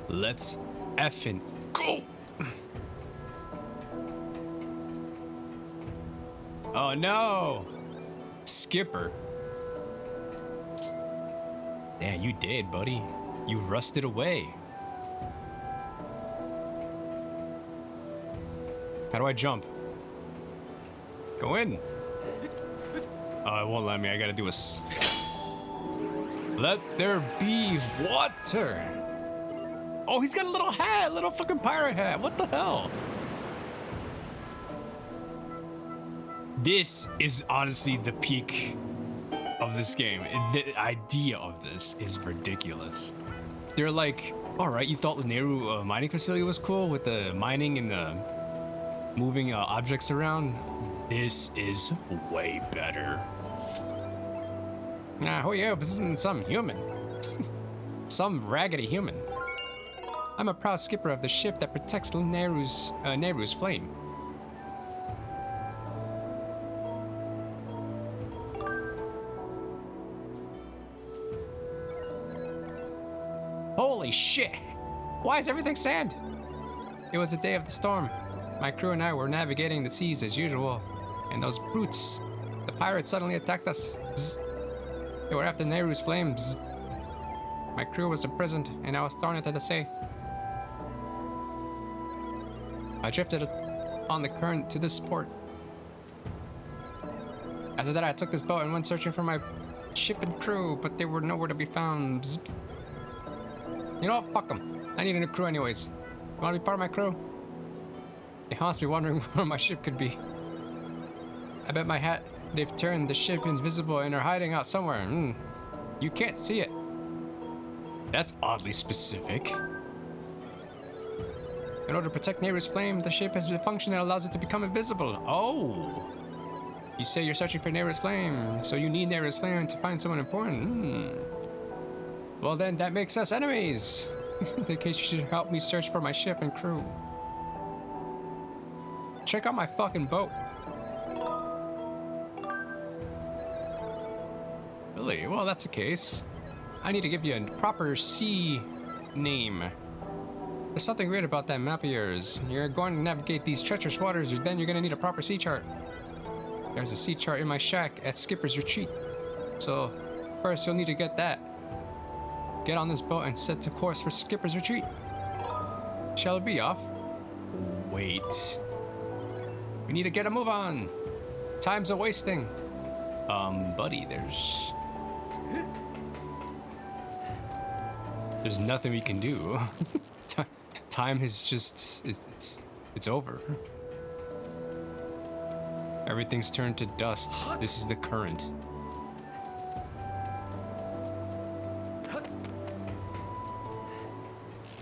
Let's effing go. Oh no! Skipper. Damn, you did, buddy. You rusted away. How do I jump? Go in. Oh, it won't let me. I gotta do a... Let there be water. Oh, he's got a little hat, little fucking pirate hat. What the hell? This is honestly the peak of this game. The idea of this is ridiculous. They're like, all right, you thought the Nehru mining facility was cool with the mining and the moving objects around. This is way better. Nah, who are you? This isn't some human. Some raggedy human. I'm a proud skipper of the ship that protects Nehru's flame. Holy shit! Why is everything sand? It was the day of the storm. My crew and I were navigating the seas as usual, and those brutes, the pirates, suddenly attacked us. Bzz. They were after Nehru's flame. Bzz. My crew was imprisoned, and I was thrown into the sea. I drifted on the current to this port. After that, I took this boat and went searching for my ship and crew, but they were nowhere to be found. Bzz. You know what? Fuck them. I need a new crew anyways. You want to be part of my crew? It haunts me wondering where my ship could be. I bet my hat they've turned the ship invisible and are hiding out somewhere. You can't see it. That's oddly specific. In order to protect Nehru's flame, the ship has a function that allows it to become invisible. Oh! You say you're searching for Nehru's flame, so you need Nehru's flame to find someone important. Well then, that makes us enemies. In case you should help me search for my ship and crew. Check out my fucking boat. Really? Well, that's the case. I need to give you a proper sea name. There's something weird about that map of yours. You're going to navigate these treacherous waters, then you're going to need a proper sea chart. There's a sea chart in my shack at Skipper's Retreat. So, first you'll need to get that. Get on this boat and set to course for Skipper's Retreat. Shall it be off? Wait. We need to get a move on. Time's a wasting. Buddy, there's nothing we can do. Time is just, it's over. Everything's turned to dust. This is the current.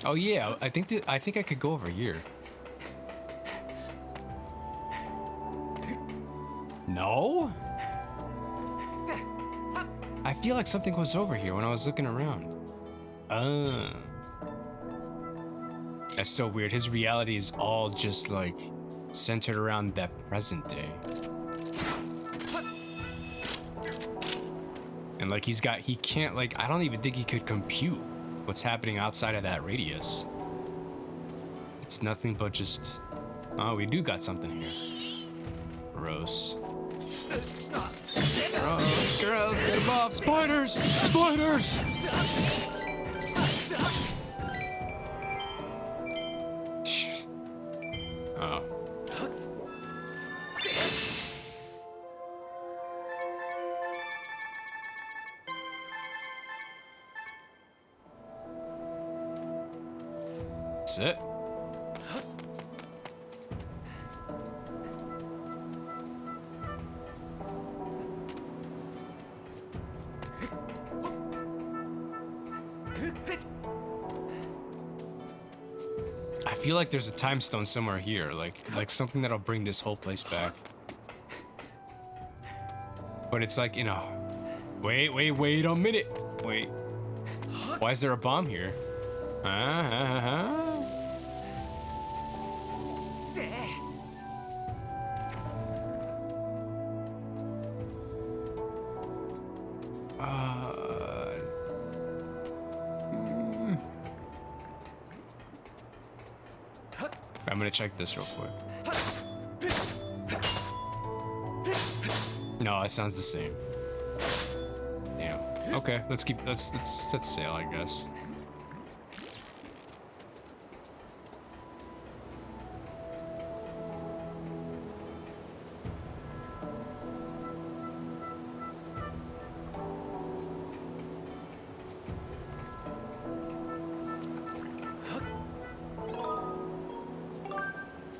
Oh yeah, I think I could go over here. No? I feel like something was over here when I was looking around. That's so weird. His reality is all just like centered around that present day. And like he can't like, I don't even think he could compute what's happening outside of that radius. It's nothing but just, oh, we do got something here. Gross. Gross, get above. Spiders! Spiders! Oh. That's it. I feel like there's a time stone somewhere here, like something that'll bring this whole place back. But it's like, you know, wait a minute. Wait. Why is there a bomb here? I'm gonna check this real quick. No, it sounds the same. Damn. Okay, let's set sail, I guess.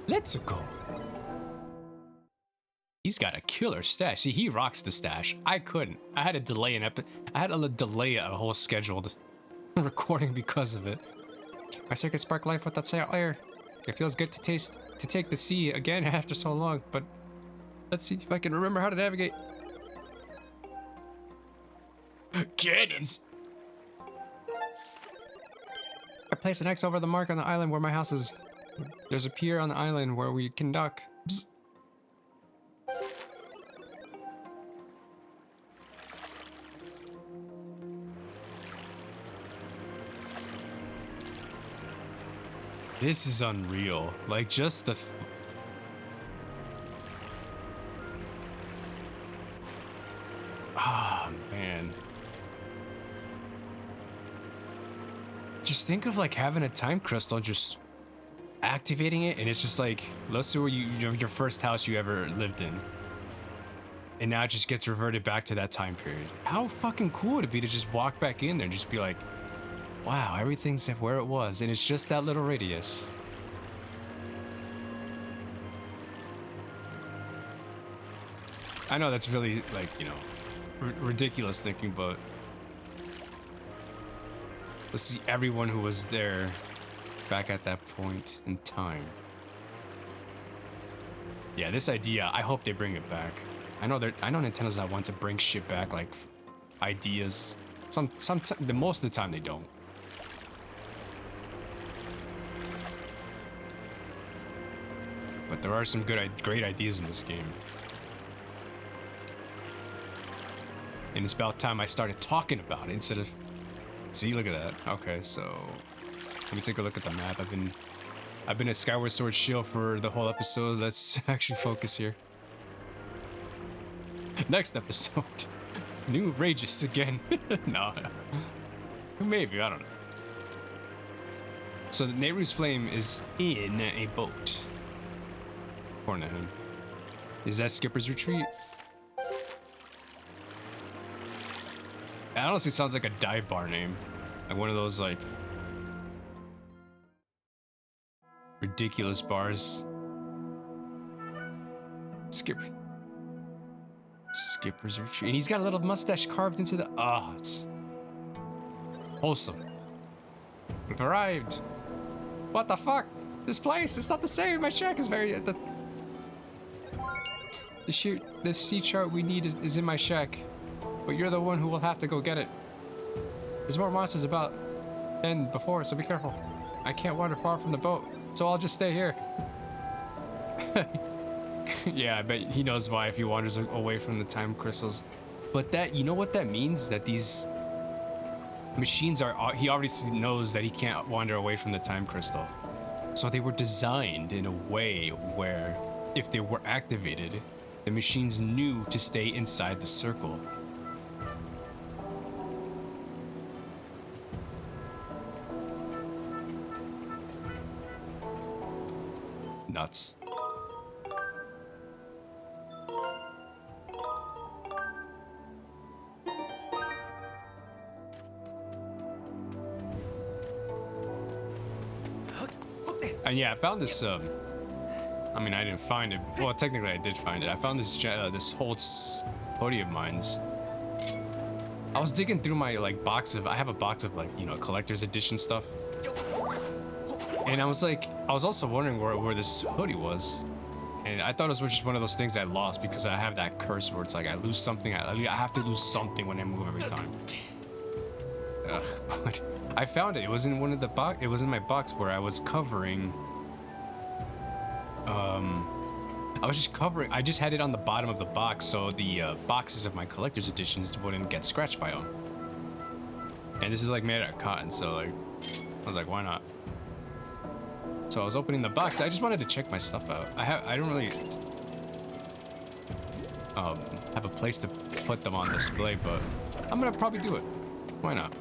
Let's go. He's got a killer stash. See, he rocks the stash. I couldn't. I had to delay I had to delay a whole scheduled recording because of it. My circuit spark life with that sail air. It feels good to take the sea again after so long, but let's see if I can remember how to navigate. Cannons! I placed an X over the mark on the island where my house is. There's a pier on the island where we can dock. Psst. This is unreal. Like, just the... Ah, man. Just think of, like, having a time crystal, just activating it, and it's just like, let's say where your first house you ever lived in. And now it just gets reverted back to that time period. How fucking cool would it be to just walk back in there and just be like, wow, everything's where it was, and it's just that little radius. I know that's really, like, you know, ridiculous thinking, but let's see everyone who was there back at that point in time. Yeah, this idea, I hope they bring it back. I know Nintendo's not one to bring shit back, like ideas. Most of the time they don't. But there are some great ideas in this game. And it's about time I started talking about it instead of... See, look at that. Okay, so... Let me take a look at the map. I've been at Skyward Sword Shield for the whole episode. Let's actually focus here. Next episode. New Rages again. No. Maybe, I don't know. So the Nehru's Flame is in a boat. According to him. Is that Skipper's Retreat? That honestly sounds like a dive bar name. Like one of those, like, ridiculous bars. Skipper's Retreat. And he's got a little mustache carved into the... Ah, it's wholesome. We've arrived. What the fuck? This place, it's not the same. My shack is very... The sea chart we need is in my shack. But you're the one who will have to go get it. There's more monsters about than before, so be careful. I can't wander far from the boat, so I'll just stay here. Yeah, I bet he knows why if he wanders away from the time crystals. But that, you know what that means? That these machines are... He obviously knows that he can't wander away from the time crystal. So they were designed in a way where if they were activated, the machines knew to stay inside the circle. Nuts. And yeah, I found this, I mean, I didn't find it. Well, technically I did find it. I found this, this whole hoodie of mine's. I was digging through my, like, I have a box of, like, you know, collector's edition stuff. And I was like, I was also wondering where this hoodie was. And I thought it was just one of those things I lost because I have that curse where it's like I lose something. I have to lose something when I move every time. Ugh, but I found it. It was in one of the box. It was in my box where I was covering. I was just covering. I just had it on the bottom of the box so the boxes of my collector's editions wouldn't get scratched by them. And this is like made out of cotton, so like I was like, why not? So I was opening the box. I just wanted to check my stuff out. I don't really have a place to put them on display, but I'm gonna probably do it. Why not?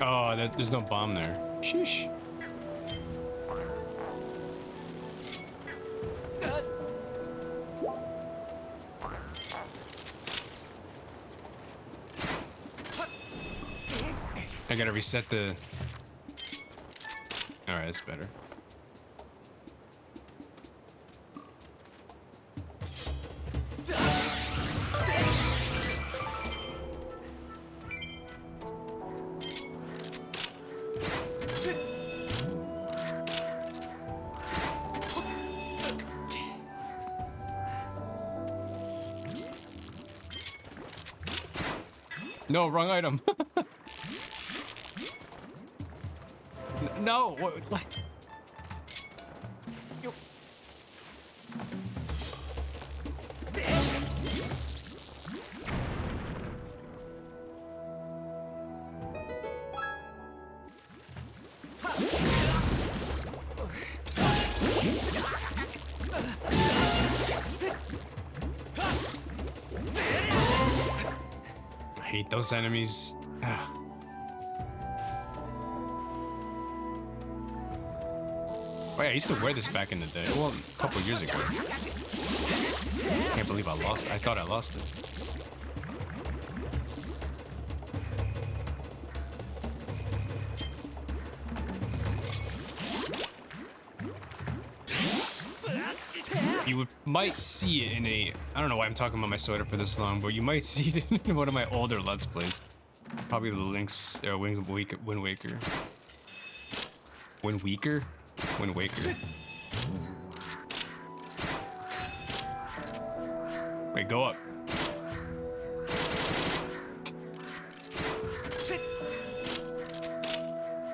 Oh, there's no bomb there. Sheesh. I gotta reset the... Alright, that's better. No, wrong item. No, what? I hate those enemies. Oh, yeah, I used to wear this back in the day. Well, a couple years ago. Can't believe I lost it. I thought I lost it. You might see it in a... I don't know why I'm talking about my soda for this long, but you might see it in one of my older Let's Plays. Probably the Link's... Wind Waker. Wind Waker? Wind Waker. Wait, go up.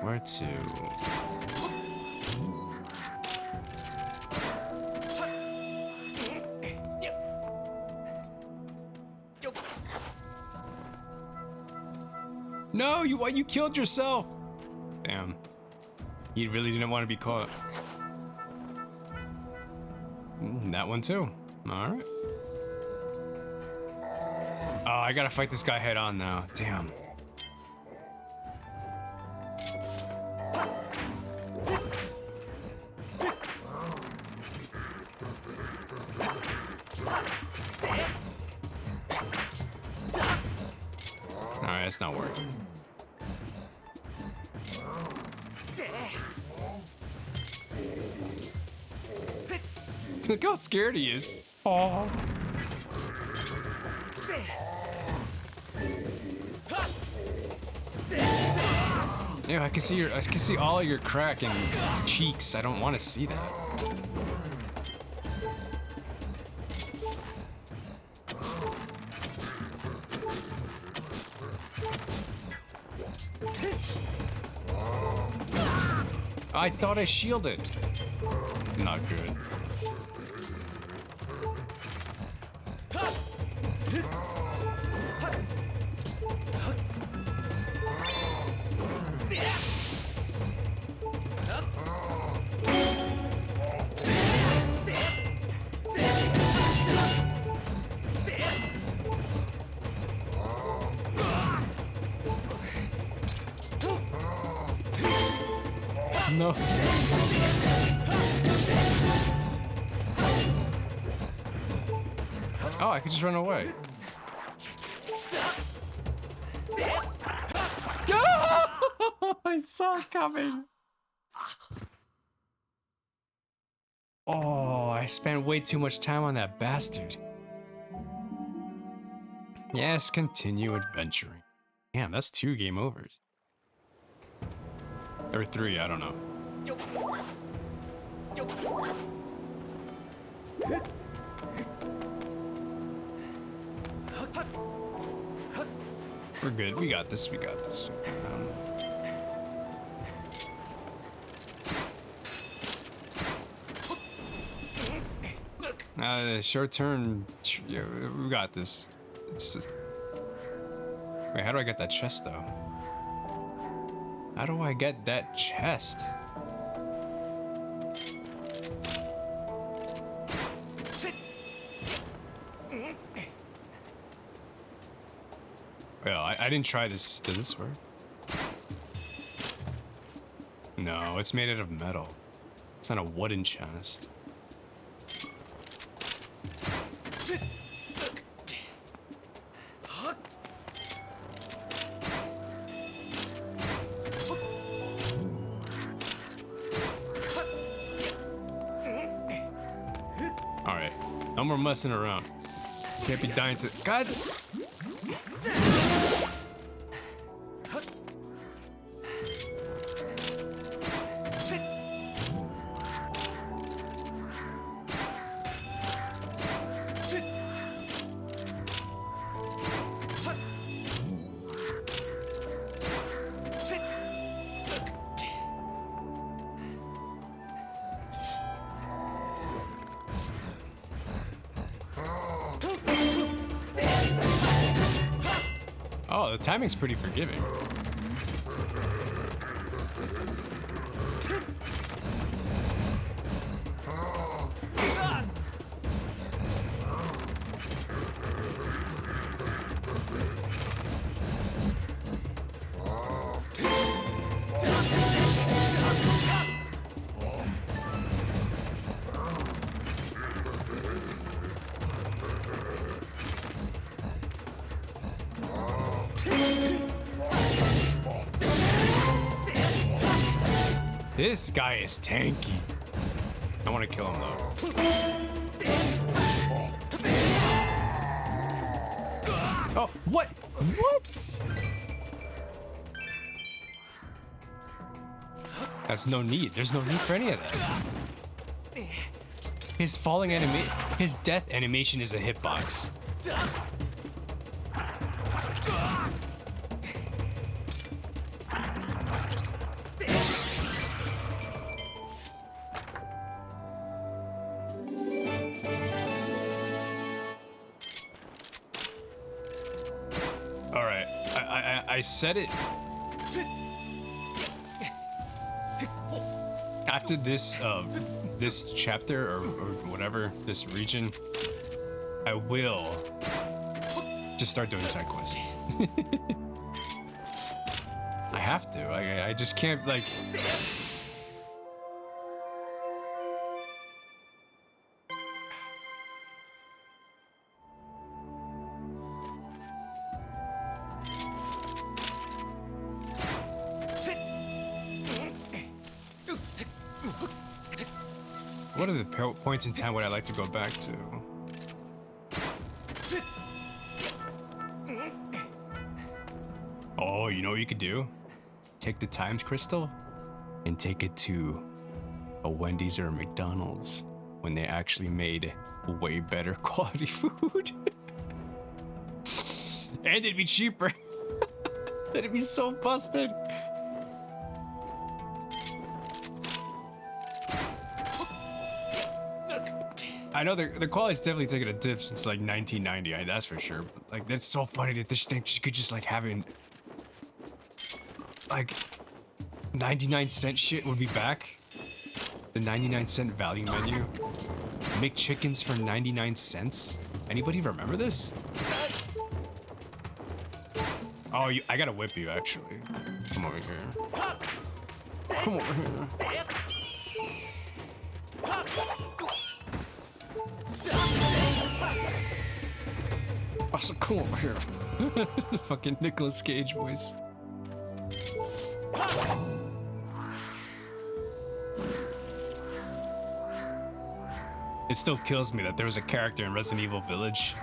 Where to? No, you killed yourself. Damn. You really didn't want to be caught. That one too. All right. Oh, I gotta fight this guy head on now. Damn. All right, it's not working. Look how scared he is. Oh. Yeah, I can see all of your cracking cheeks. I don't want to see that. I thought I shielded. Not good. No. Oh, I could just run away. I saw it coming. Oh, I spent way too much time on that bastard. Yes, continue adventuring. Damn, that's 2 game overs. Or 3, I don't know. We're good. We got this. We got this. Short turn. Yeah, we got this. Wait, how do I get that chest though? How do I get that chest? Well, I didn't try this. Does this work? No, it's made out of metal. It's not a wooden chest. Alright, no more messing around. Can't be dying to. God! Oh, the timing's pretty forgiving. This guy is tanky. I want to kill him though. Oh, what? What? That's no need. There's no need for any of that. His falling animation, his death animation is a hitbox. I said it. After this, this chapter or whatever, this region, I will just start doing side quests. I have to. I just can't like. What are the points in time would I like to go back to? Oh, you know what you could do? Take the times crystal and take it to a Wendy's or a McDonald's when they actually made way better quality food. And it'd be cheaper. It'd be so busted. I know the quality's definitely taken a dip since like 1990, that's for sure. But, like, that's so funny that this thing could just like having like 99-cent shit would be back. The 99-cent value menu. McChickens for 99 cents. Anybody remember this? Oh, I gotta whip you actually. Come over here. Come over here. Also, come over here. The fucking Nicolas Cage voice. It still kills me that there was a character in Resident Evil Village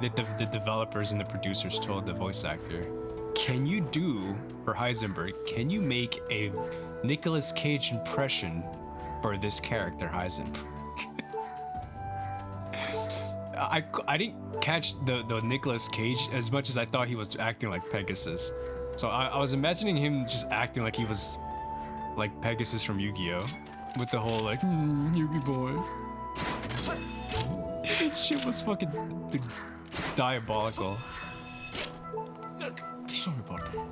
that the developers and the producers told the voice actor, can you do, for Heisenberg, can you make a Nicolas Cage impression for this character, Heisenberg? I didn't catch the Nicolas Cage as much as I thought he was acting like Pegasus. So I was imagining him just acting like he was like Pegasus from Yu-Gi-Oh! With the whole like, Yu-Gi boy. Shit was fucking diabolical. Sorry about that.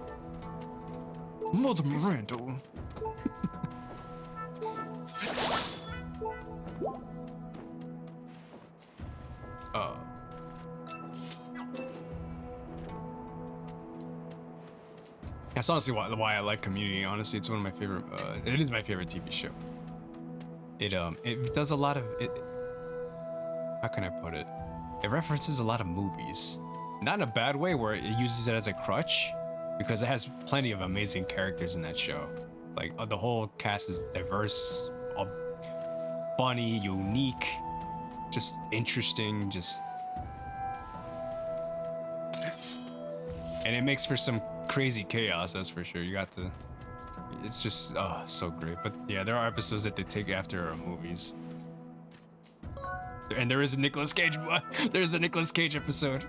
Mother Miranda. That's honestly why I like Community. Honestly, it's one of my favorite. It is my favorite TV show. It does a lot of it. How can I put it? It references a lot of movies, not in a bad way, where it uses it as a crutch, because it has plenty of amazing characters in that show. Like the whole cast is diverse, funny, unique, just interesting, and it makes for some crazy chaos, that's for sure. It's just so great. But yeah, there are episodes that they take after movies, and there's a Nicolas Cage episode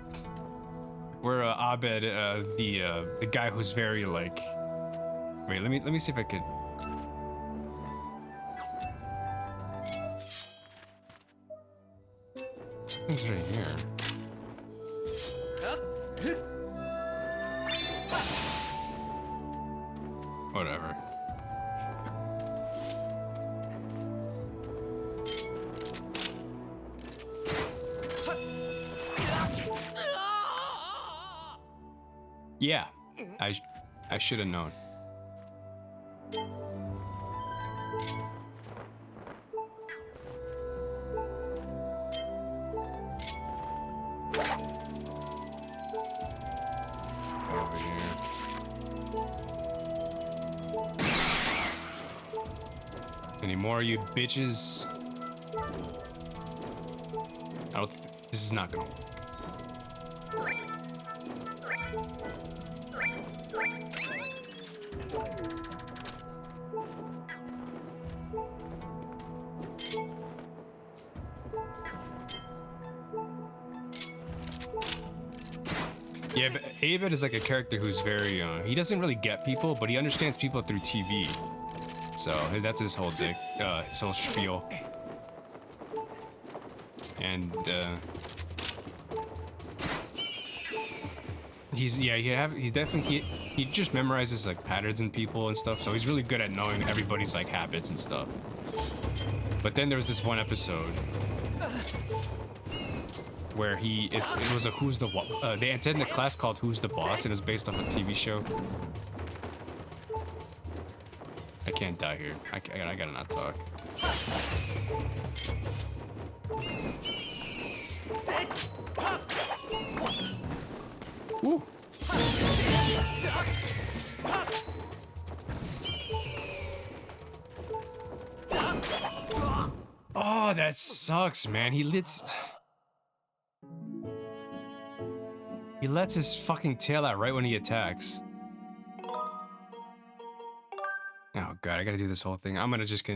where Abed, the guy who's very like, wait, let me see if I could. Something's right here. Whatever. Yeah, I should have known. Over here. Any more, you bitches? I don't. This is not gonna work. Yeah, but Abed is like a character who's very, he doesn't really get people, but he understands people through TV. So that's his whole his whole spiel. And he just memorizes like patterns in people and stuff. So he's really good at knowing everybody's like habits and stuff. But then there was this one episode where it was a Who's the they attended a class called Who's the Boss, and it was based off a TV show. I can't die here. I gotta not talk. Woo. Oh, that sucks, man. He lets his fucking tail out right when he attacks. Oh god, I gotta do this whole thing. I'm gonna just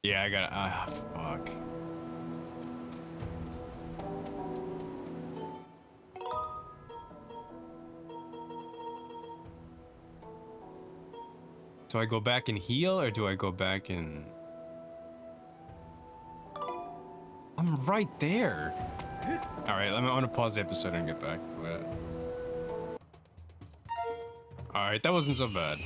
yeah, I gotta. Fuck. Do I go back and heal, or do I go back and? I'm right there. All right, I'm gonna pause the episode and get back to it. All right, that wasn't so bad.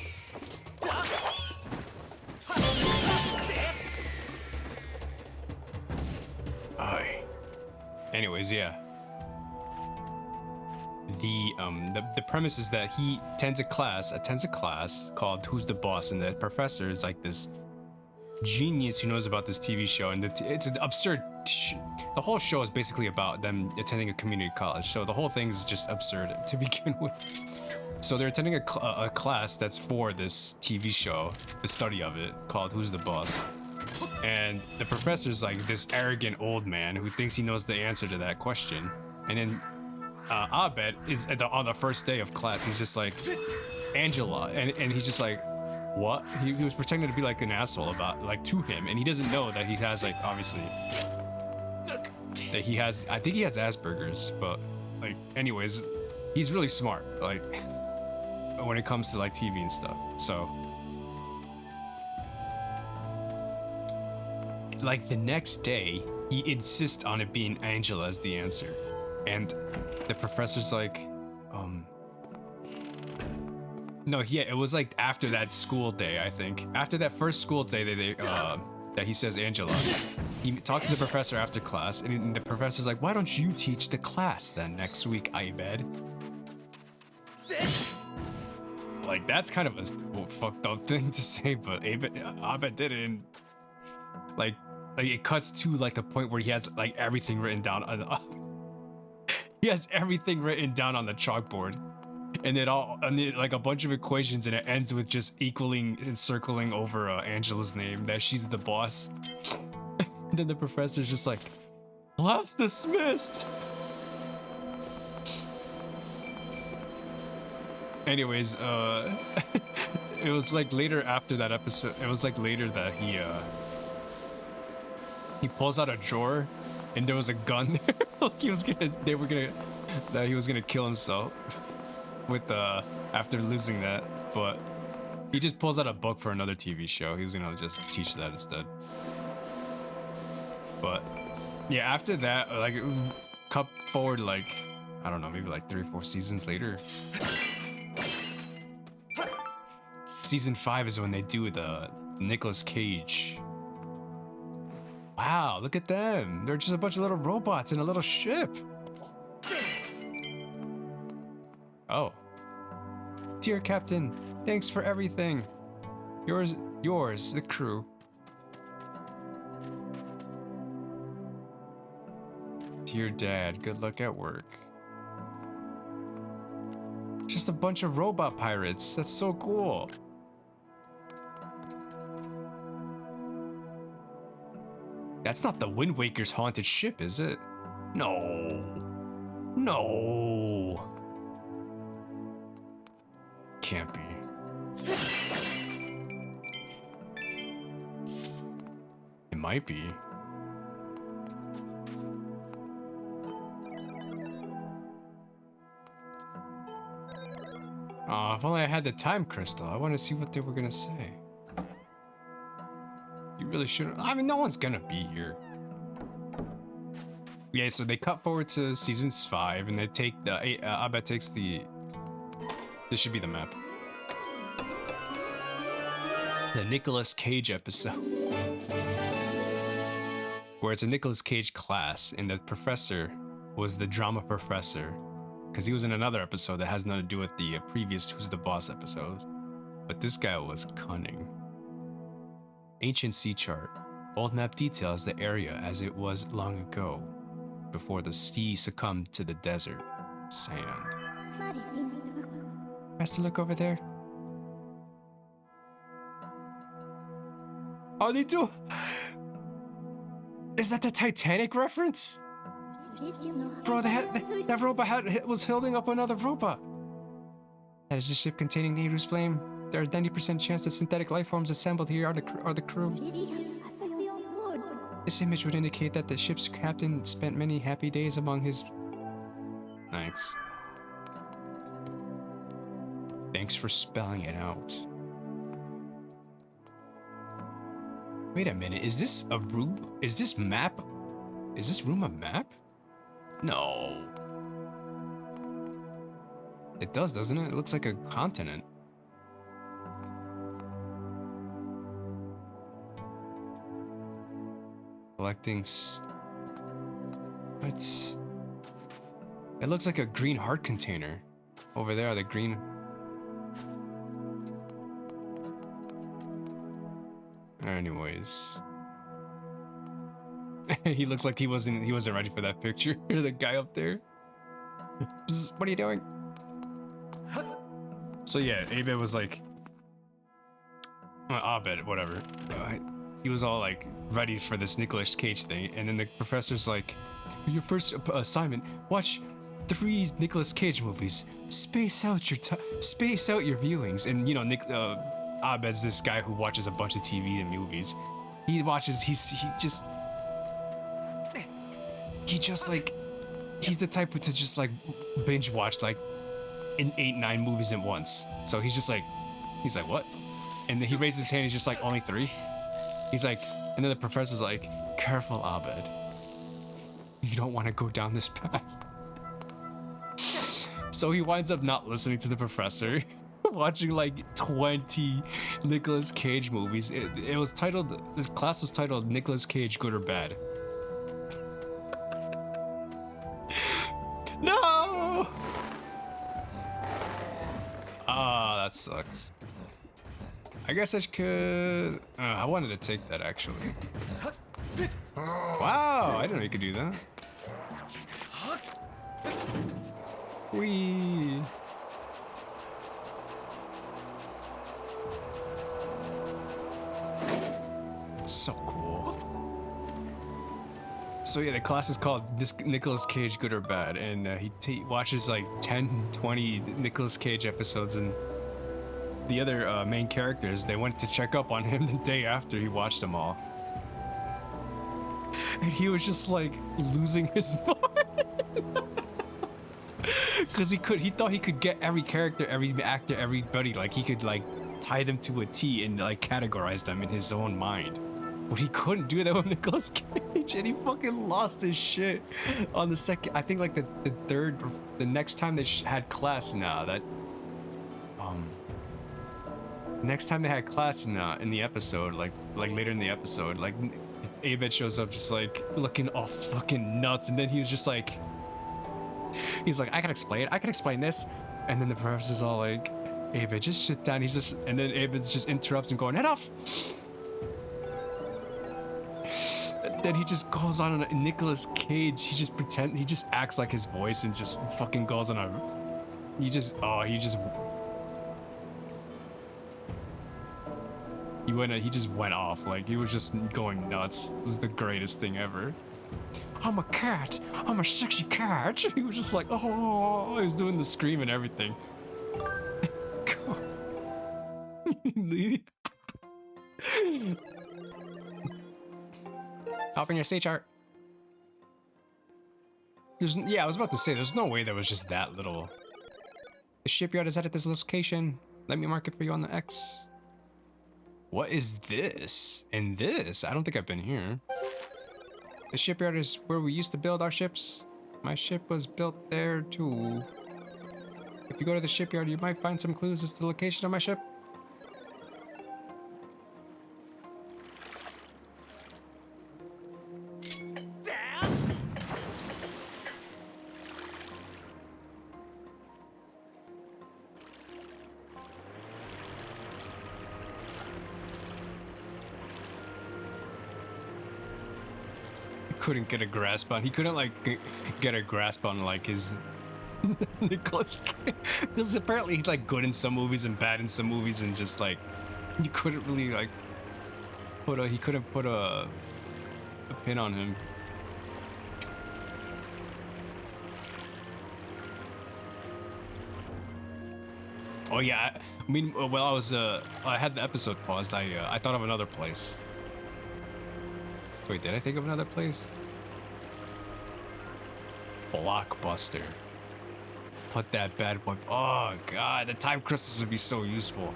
Anyways, yeah. The premise is that he attends a class called Who's the Boss, and the professor is like this genius who knows about this TV show, and it's an absurd. The whole show is basically about them attending a community college, so the whole thing is just absurd to begin with. So they're attending a class that's for this TV show, the study of it, called Who's the Boss. And the professor's like this arrogant old man who thinks he knows the answer to that question. And then Abed is on the first day of class, he's just like, Angela, and he's just like, what? He was pretending to be like an asshole to him, and he doesn't know that he has like, obviously, that he has, I think he has Asperger's, but like, anyways, he's really smart, like, when it comes to like TV and stuff. So like the next day, he insists on it being Angela as the answer. And the professor's like, no, yeah, it was like after that school day, I think. After that first school day that he says Angela, he talks to the professor after class, and the professor's like, why don't you teach the class then next week, Ibed? Like, that's kind of a fucked up thing to say, but Abed didn't. Like it cuts to like the point where he has like everything written down on he has everything written down on the chalkboard, and like a bunch of equations, and it ends with just equaling and circling over Angela's name, that she's the boss. And then the professor's just like, class dismissed. Anyways, it was like later after that episode, it was like later that he pulls out a drawer, and there was a gun there. Like he was gonna kill himself with after losing that, but he just pulls out a book for another TV show. He was gonna just teach that instead. But yeah, after that, like cut forward like, I don't know, maybe like 3 or 4 seasons later. Season 5 is when they do the Nicolas Cage. Wow, look at them. They're just a bunch of little robots in a little ship. Oh. Dear Captain, thanks for everything. Yours, the crew. Dear Dad, good luck at work. Just a bunch of robot pirates. That's so cool. That's not the Wind Waker's haunted ship, is it? No. No. Can't be. It might be. Aw, if only I had the time crystal. I want to see what they were gonna say. You really shouldn't. I mean, no one's gonna be here. Yeah, so they cut forward to season 5, and they take the. Abed takes the. This should be the map. The Nicolas Cage episode, where it's a Nicolas Cage class, and the professor was the drama professor, because he was in another episode that has nothing to do with the previous Who's the Boss episode. But this guy was cunning. Ancient sea chart. Old map details the area as it was long ago, before the sea succumbed to the desert sand. Has to look over there. Are they doing? Is that the Titanic reference? Bro, that robot was holding up another robot. That is a ship containing Nehru's flame. There are 90% chance that synthetic life forms assembled here are the crew. This image would indicate that the ship's captain spent many happy days among his... Thanks. Thanks for spelling it out. Wait a minute, is this a room? Is this map? Is this room a map? No. It does, doesn't it? It looks like a continent. Collecting what? It looks like a green heart container. Over there, the green. Anyways. He looked like he wasn't ready for that picture. The guy up there. What are you doing? So yeah, Abed was like, Abed, whatever. He was all like ready for this Nicolas Cage thing, and then the professor's like, your first assignment, watch 3 Nicolas Cage movies. Space out your viewings. And you know, Abed's this guy who watches a bunch of TV and movies. He's the type to just like binge watch like 8-9 movies at once. So he's like, what? And then he raises his hand. He's just like, only 3. He's like, And then the professor's like, careful, Abed. You don't want to go down this path. So he winds up not listening to the professor, watching like 20 Nicolas Cage movies. It was titled, this class was titled Nicolas Cage, Good or Bad. No! Ah, that sucks. I guess I could... I wanted to take that, actually. Wow, I didn't know you could do that. Whee! So cool. So yeah, the class is called Nicolas Cage, Good or Bad, and he watches like 10, 20 Nicolas Cage episodes, and the other main characters, they went to check up on him the day after he watched them all. And he was just like losing his mind. Cause he thought he could get every character, every actor, everybody, like he could like tie them to a T and like categorize them in his own mind. But he couldn't do that with Nicolas Cage, and he fucking lost his shit on the second, I think like the third, the next time they had class next time they had class in the episode, like later in the episode, like Abed shows up just like looking all fucking nuts, and then he was just like, he's like, I can explain this, and then the professor's all like, Abed, just sit down. He's just, and then Abed just interrupts him, going, enough. And then he just goes on a Nicolas Cage. He just acts like his voice and just fucking goes on a. He just went off. Like he was just going nuts. It was the greatest thing ever. I'm a cat. I'm a sexy cat. He was just like, oh, he was doing the scream and everything. Hop in your C chart. Yeah, I was about to say, there's no way there was just that little. The shipyard is at this location. Let me mark it for you on the X. What is this? And this? I don't think I've been here. The shipyard is where we used to build our ships. My ship was built there too. If you go to the shipyard, you might find some clues as to the location of my ship. Couldn't get a grasp on. He couldn't like get a grasp on like his Nicolas Cage, because apparently he's like good in some movies and bad in some movies, and just like you couldn't really like he couldn't put a pin on him. Oh yeah, I mean, while I had the episode paused, I thought of another place. Wait, did I think of another place? Blockbuster. Put that bad boy. Oh god, the time crystals would be so useful.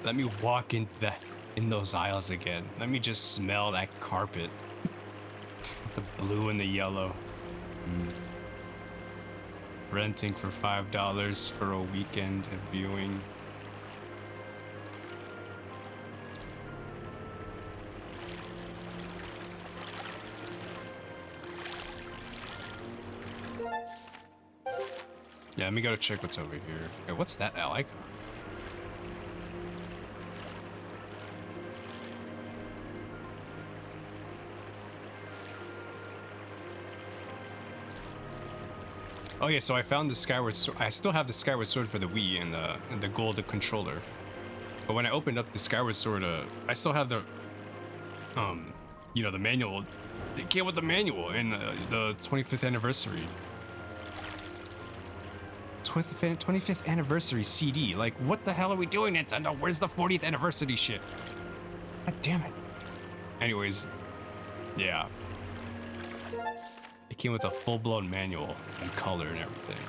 Let me walk in those aisles again. Let me just smell that carpet. The blue and the yellow. Renting for $5 for a weekend viewing. Yeah, let me go check what's over here. Hey, what's that icon? Oh yeah, so I found the Skyward Sword. I still have the Skyward Sword for the Wii and the gold controller. But when I opened up the Skyward Sword, I still have the, you know, the manual. It came with the manual in the 25th anniversary. 25th anniversary CD. Like, what the hell are we doing, Nintendo? Where's the 40th anniversary shit? God damn it. Anyways, yeah. It came with a full-blown manual and color and everything.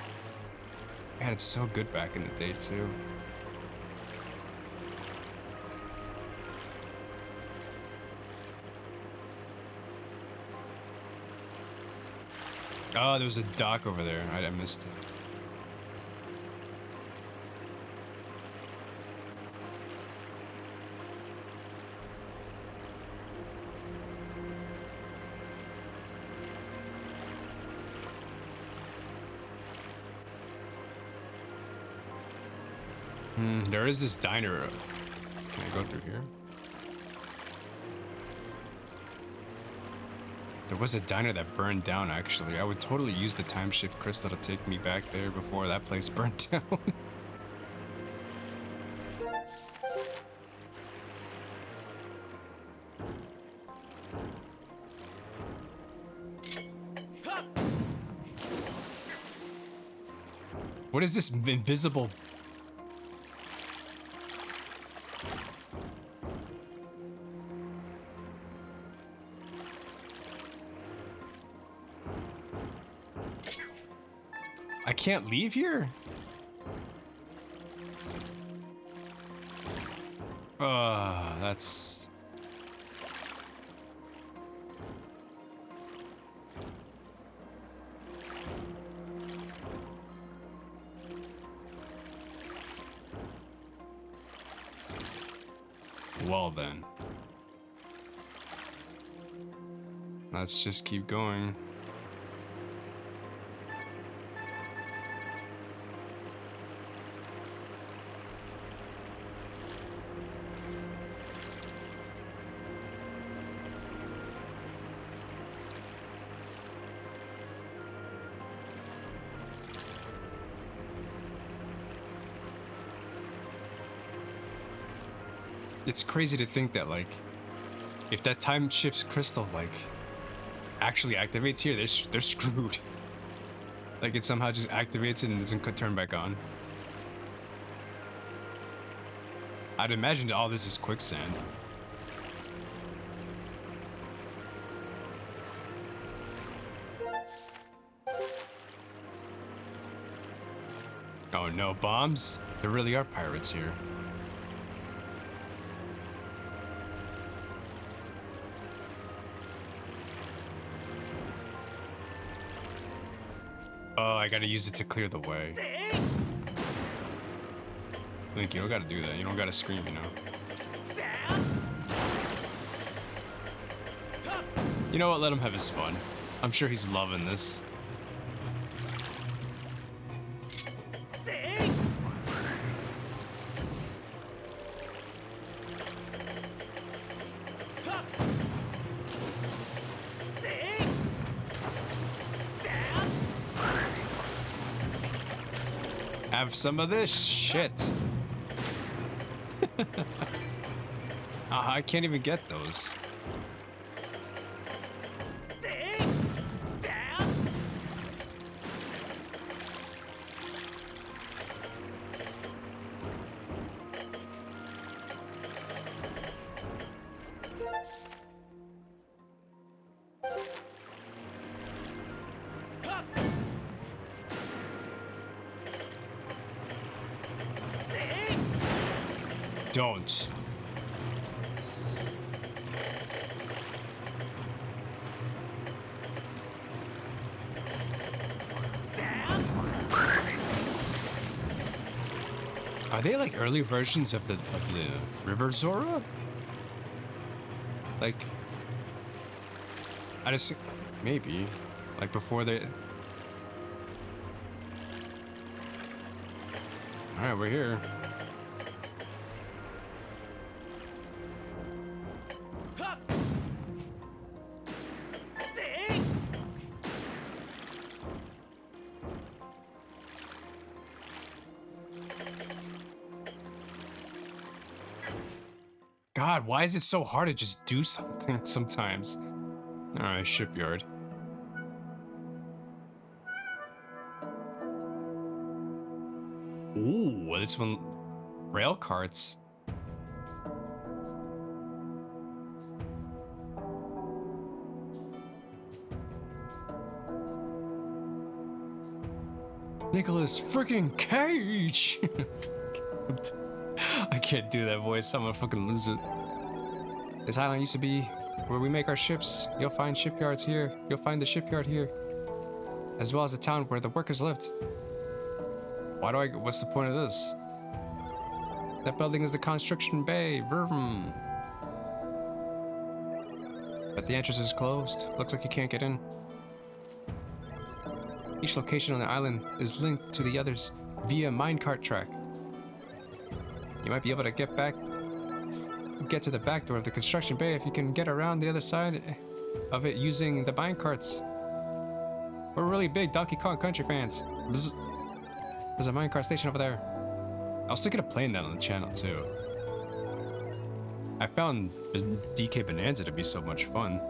Man, it's so good back in the day, too. Oh, there was a dock over there. I missed it. There is this diner. Can I go through here? There was a diner that burned down, actually. I would totally use the time shift crystal to take me back there before that place burnt down. What is this invisible... I can't leave here? That's... Well then. Let's just keep going. It's crazy to think that, like, if that time shifts crystal, like, actually activates here, they're screwed. Like, it somehow just activates it and doesn't turn back on. I'd imagine that all this is quicksand. Oh no, bombs? There really are pirates here. Oh, I gotta use it to clear the way. Link, you don't gotta do that. You don't gotta scream, you know. You know what? Let him have his fun. I'm sure he's loving this. Have some of this shit. I can't even get those. Don't. Are they like early versions of the River Zora? Like, I just maybe like before they. All right, we're here. God, why is it so hard to just do something sometimes? Alright, shipyard. Ooh, this one... Rail carts. Nicholas freaking Cage! I can't do that voice. I'm gonna fucking lose it. This island used to be where we make our ships. You'll find shipyards here. You'll find the shipyard here. as well as the town where the workers lived. What's the point of this? That building is the construction bay. Vroom. But the entrance is closed. Looks like you can't get in. Each location on the island is linked to the others via minecart track. You might be able to get to the back door of the construction bay if you can get around the other side of it using the minecarts. We're really big Donkey Kong Country fans. Bzz. There's a minecart station over there. I was thinking of playing that on the channel too. I found DK Bonanza to be so much fun.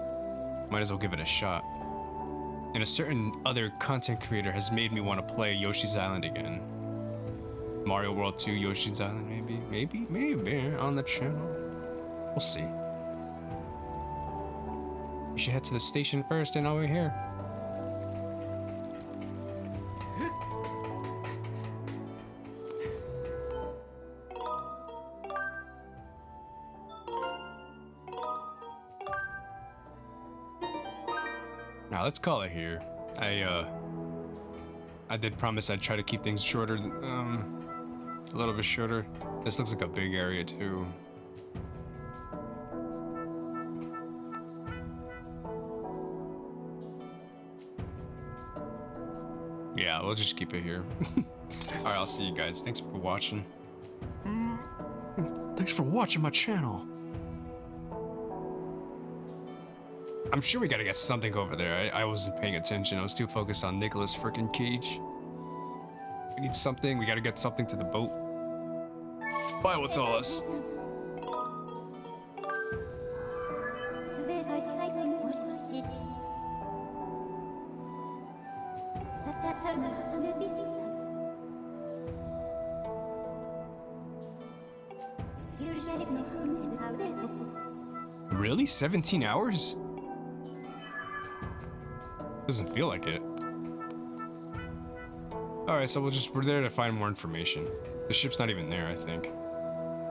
Might as well give it a shot. And a certain other content creator has made me want to play Yoshi's Island again. Mario World 2, Yoshi's Island, maybe on the channel. We'll see. We should head to the station first and over here. Now let's call it here. I did promise I'd try to keep things shorter, a little bit shorter. This looks like a big area too. Yeah, we'll just keep it here. Alright, I'll see you guys. Thanks for watching. Thanks for watching my channel. I'm sure we gotta get something over there. I wasn't paying attention. I was too focused on Nicolas freaking Cage. We need something. We gotta get something to the boat. Bye, will tell us. Really? 17 hours? Doesn't feel like it. Alright, so we're there to find more information. The ship's not even there, I think.